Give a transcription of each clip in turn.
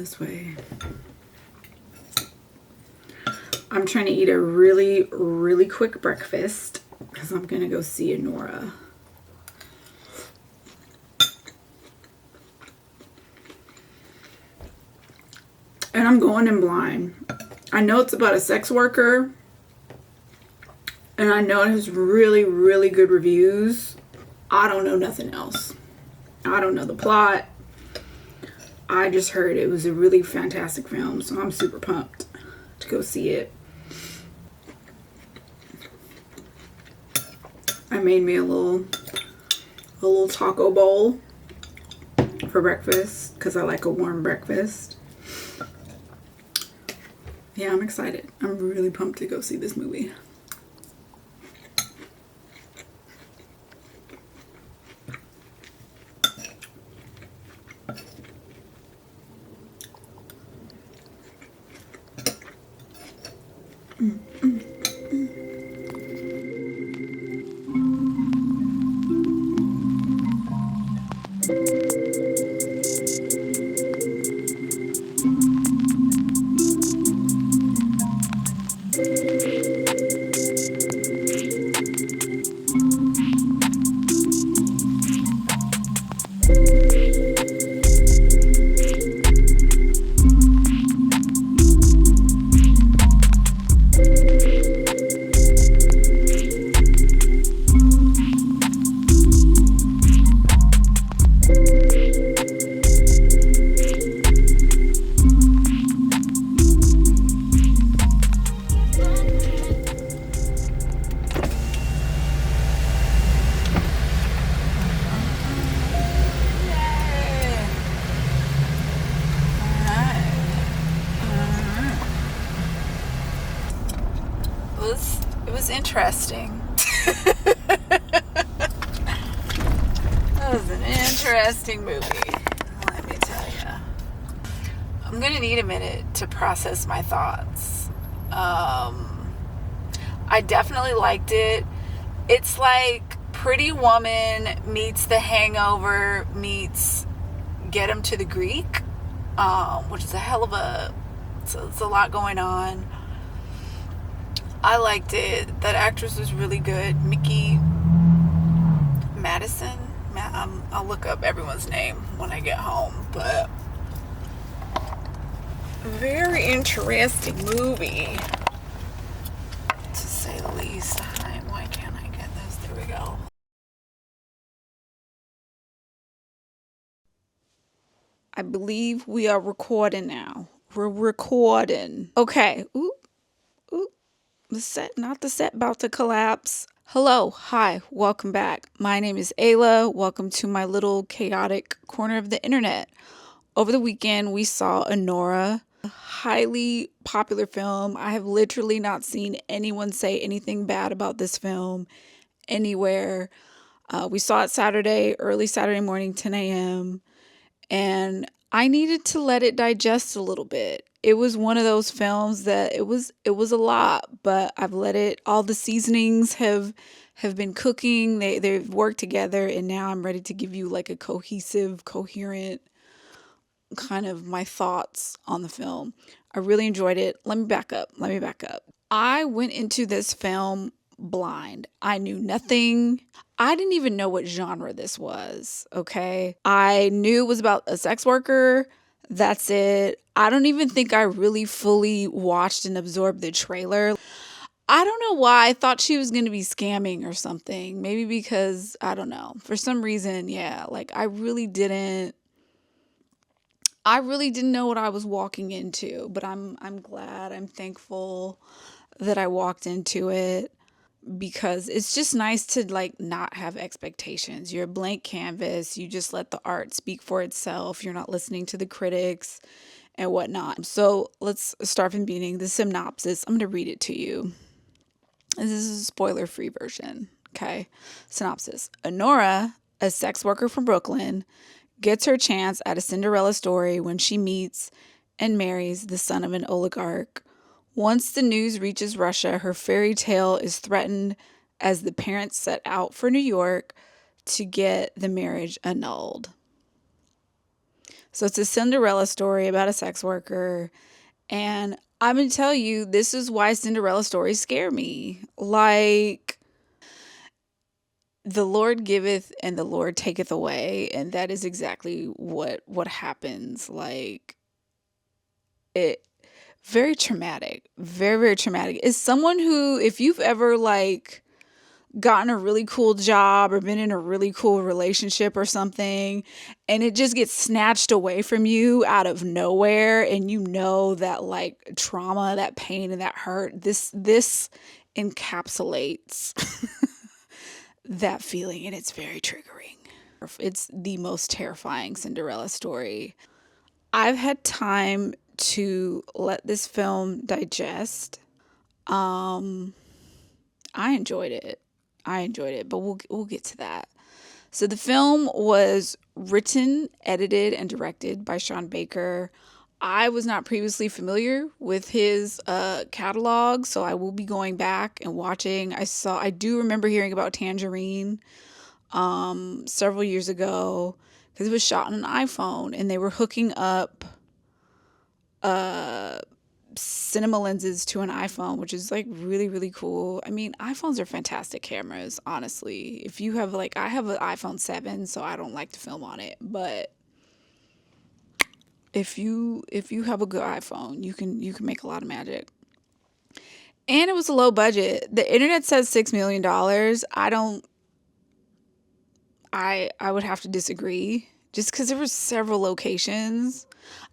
this way. I'm trying to eat a really, really quick breakfast because I'm going to go see Anora. And I'm going in blind. I know it's about a sex worker. And I know it has really, really good reviews. I don't know nothing else. I don't know the plot. I just heard it was a really fantastic film. So I'm super pumped to go see it. I made me a little taco bowl for breakfast because I like a warm breakfast. Yeah, I'm excited. I'm really pumped to go see this movie. It was interesting. That was an interesting movie, let me tell you. I'm gonna need a minute to process my thoughts. I definitely liked it. It's like Pretty Woman meets The Hangover meets Get 'Em to the Greek, which is a hell of a, so it's a lot going on. I liked it. That actress was really good. Mikey Madison. I'll look up everyone's name when I get home. But very interesting movie, to say the least. Why can't I get this? There we go. I believe we are recording now. We're recording. Okay. Ooh. The set, not the set, about to collapse. Hello, hi, welcome back. My name is Ayla. Welcome to my little chaotic corner of the internet. Over the weekend, we saw Anora, a highly popular film. I have literally not seen anyone say anything bad about this film anywhere. We saw it Saturday, early Saturday morning, 10 a.m. And I needed to let it digest a little bit. It was one of those films that it was a lot, but I've let it, all the seasonings have been cooking. They've worked together, and now I'm ready to give you like a cohesive, coherent kind of my thoughts on the film. I really enjoyed it. Let me back up. I went into this film blind. I knew nothing. I didn't even know what genre this was, okay? I knew it was about a sex worker. That's it. I don't even think I really fully watched and absorbed the trailer. I don't know why I thought she was going to be scamming or something. Maybe because, I don't know. For some reason, yeah, like I really didn't know what I was walking into, but I'm glad, I'm thankful that I walked into it, because it's just nice to like not have expectations. You're a blank canvas. You just let the art speak for itself. You're not listening to the critics and whatnot. So let's start from the beginning. The synopsis, I'm going to read it to you. This is a spoiler-free version. Okay. Synopsis. Anora, a sex worker from Brooklyn, gets her chance at a Cinderella story when she meets and marries the son of an oligarch. Once the news reaches Russia, her fairy tale is threatened as the parents set out for New York to get the marriage annulled. So it's a Cinderella story about a sex worker. And I'm going to tell you, this is why Cinderella stories scare me. Like, the Lord giveth and the Lord taketh away. And that is exactly what happens. Like, it very traumatic. Very, very traumatic. Is someone who, if you've ever like gotten a really cool job or been in a really cool relationship or something and it just gets snatched away from you out of nowhere, and you know that like trauma, that pain and that hurt, this encapsulates that feeling, and it's very triggering. It's the most terrifying Cinderella story. I've had time to let this film digest. um I enjoyed it. But we'll get to that. So the film was written, edited, and directed by Sean Baker. I was not previously familiar with his catalog, so I will be going back and watching. I do remember hearing about Tangerine several years ago because it was shot on an iPhone, and they were hooking up uh cinema lenses to an iPhone, which is like really, really cool. I mean, iPhones are fantastic cameras, honestly. If you have like, I have an iPhone 7, so I don't like to film on it, but if you have a good iPhone, you can make a lot of magic. And it was a low budget. The internet says $6 million. I would have to disagree just because there were several locations.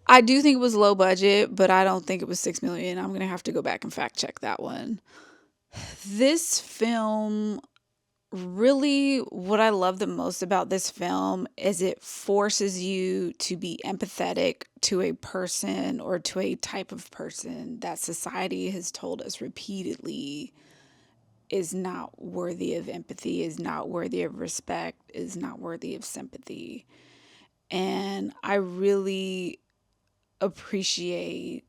I do think it was low budget, but I don't think it was 6 million. I'm gonna have to go back and fact check that one. This film, really, what I love the most about this film is it forces you to be empathetic to a person or to a type of person that society has told us repeatedly is not worthy of empathy, is not worthy of respect, is not worthy of sympathy. And I really appreciate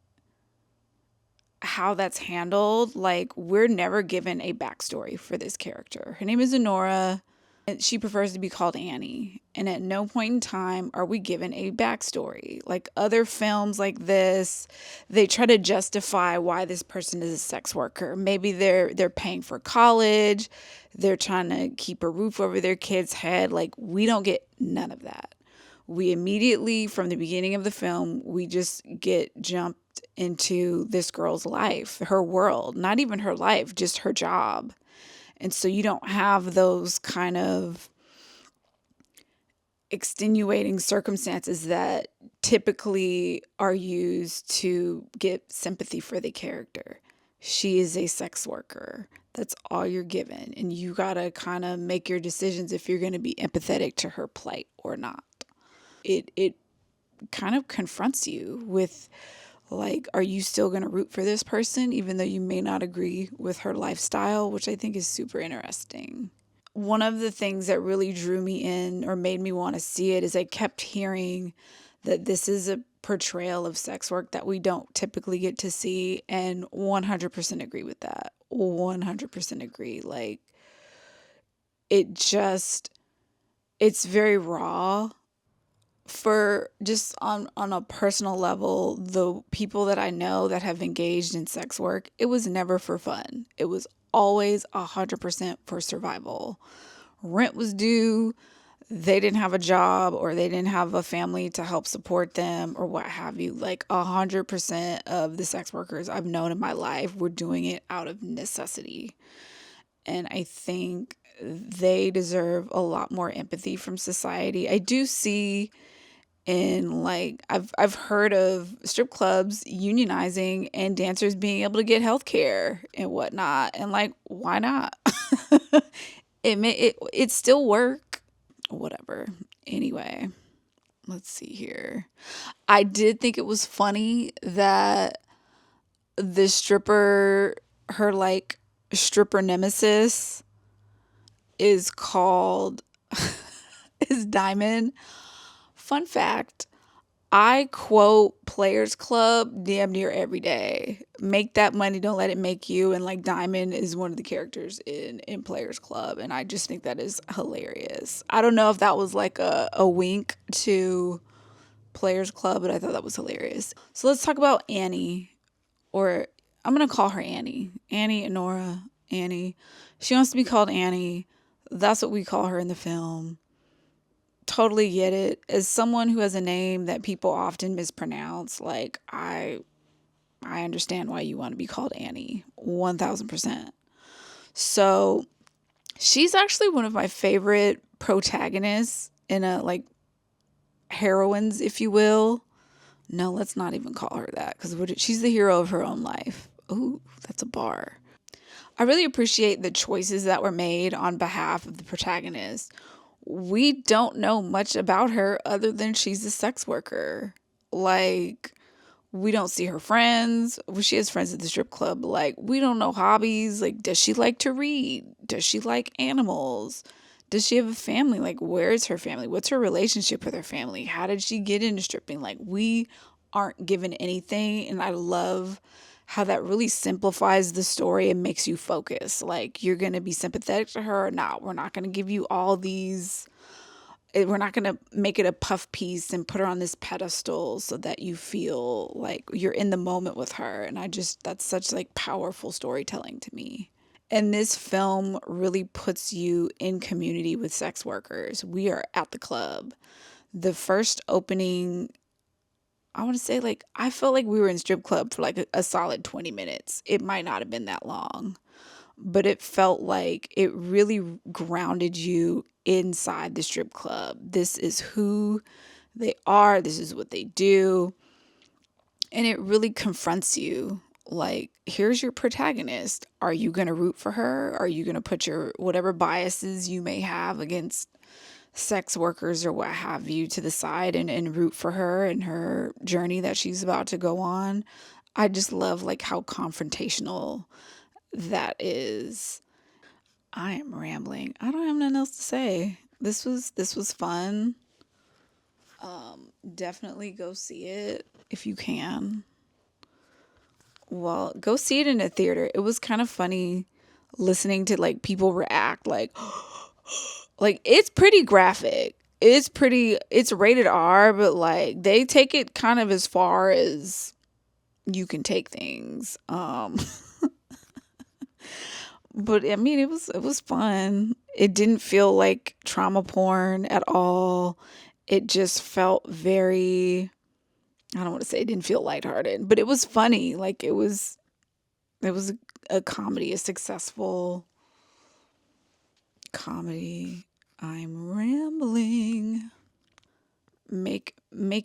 how that's handled. Like, we're never given a backstory for this character. Her name is Anora, and she prefers to be called Annie. And at no point in time are we given a backstory. Like other films like this, they try to justify why this person is a sex worker. Maybe they're paying for college, they're trying to keep a roof over their kid's head. Like, we don't get none of that. We immediately, from the beginning of the film, we just get jumped into this girl's life, her world, not even her life, just her job. And so you don't have those kind of extenuating circumstances that typically are used to get sympathy for the character. She is a sex worker. That's all you're given. And you gotta kind of make your decisions if you're going to be empathetic to her plight or not. It kind of confronts you with, like, are you still going to root for this person even though you may not agree with her lifestyle, which I think is super interesting. One of the things that really drew me in or made me want to see it is I kept hearing that this is a portrayal of sex work that we don't typically get to see, and 100% agree with that. 100% agree. Like, it's very raw. For just on a personal level, the people that I know that have engaged in sex work, it was never for fun. It was always 100% for survival. Rent was due, they didn't have a job, or they didn't have a family to help support them, or what have you. Like 100% of the sex workers I've known in my life were doing it out of necessity. And I think they deserve a lot more empathy from society. I do see, in like, I've heard of strip clubs unionizing and dancers being able to get health care and whatnot, and like, why not? It still work, whatever. Anyway, let's see here. I did think it was funny that the stripper, her like stripper nemesis, is called is Diamond. Fun fact, I quote Players Club damn near every day. Make that money, don't let it make you. And like, Diamond is one of the characters in Players Club. And I just think that is hilarious. I don't know if that was like a wink to Players Club, but I thought that was hilarious. So let's talk about Annie, or I'm going to call her Annie. Annie, Anora, Annie. She wants to be called Annie. That's what we call her in the film. Totally get it. As someone who has a name that people often mispronounce, like, I understand why you want to be called Annie. 1000%. So she's actually one of my favorite protagonists in a, like, heroines, if you will. No, let's not even call her that, because she's the hero of her own life. Ooh, that's a bar. I really appreciate the choices that were made on behalf of the protagonist. We don't know much about her other than she's a sex worker. Like, we don't see her friends. Well, she has friends at the strip club. Like, we don't know hobbies. Like, does she like to read? Does she like animals? Does she have a family? Like, where's her family? What's her relationship with her family? How did she get into stripping? Like, we aren't given anything. And I love how that really simplifies the story and makes you focus. Like, you're going to be sympathetic to her or not. We're not going to give you all these, we're not going to make it a puff piece and put her on this pedestal so that you feel like you're in the moment with her. And that's such like powerful storytelling to me. And this film really puts you in community with sex workers. We are at the club. The first opening, I want to say, like, I felt like we were in strip club for like a solid 20 minutes. It might not have been that long, but it felt like it really grounded you inside the strip club. This is who they are. This is what they do. And it really confronts you. Like, here's your protagonist. Are you going to root for her? Are you going to put your whatever biases you may have against sex workers or what have you to the side and root for her and her journey that she's about to go on? I just love like how confrontational that is. I am rambling. I don't have nothing else to say. This was fun. Definitely go see it if you can. Well, go see it in a theater. It was kind of funny listening to like people react like it's pretty graphic. It's rated R, but like they take it kind of as far as you can take things. But I mean it was fun. It didn't feel like trauma porn at all. It just felt very, I don't want to say it didn't feel lighthearted, but it was funny. Like it was a comedy, a successful comedy. I'm rambling. Make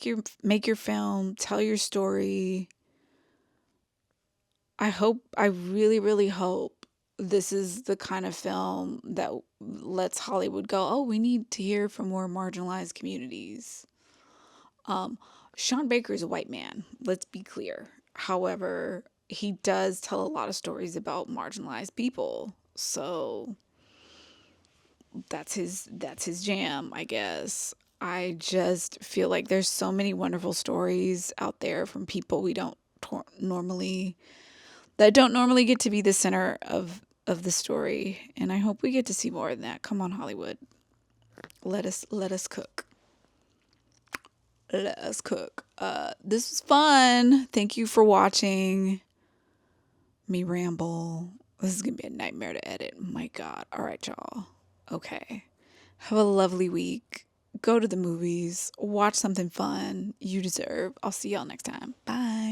your film, tell your story. I really, really hope this is the kind of film that lets Hollywood go, oh, we need to hear from more marginalized communities. Um, Sean Baker is a white man, let's be clear. However, he does tell a lot of stories about marginalized people. So that's his jam, I guess. I just feel like there's so many wonderful stories out there from people we don't normally that don't normally get to be the center of the story, and I hope we get to see more of that. Come on, Hollywood. Let us cook. Let us cook. This was fun. Thank you for watching me ramble. This is gonna be a nightmare to edit. My God. All right, y'all. Okay. Have a lovely week. Go to the movies. Watch something fun. You deserve. I'll see y'all next time. Bye.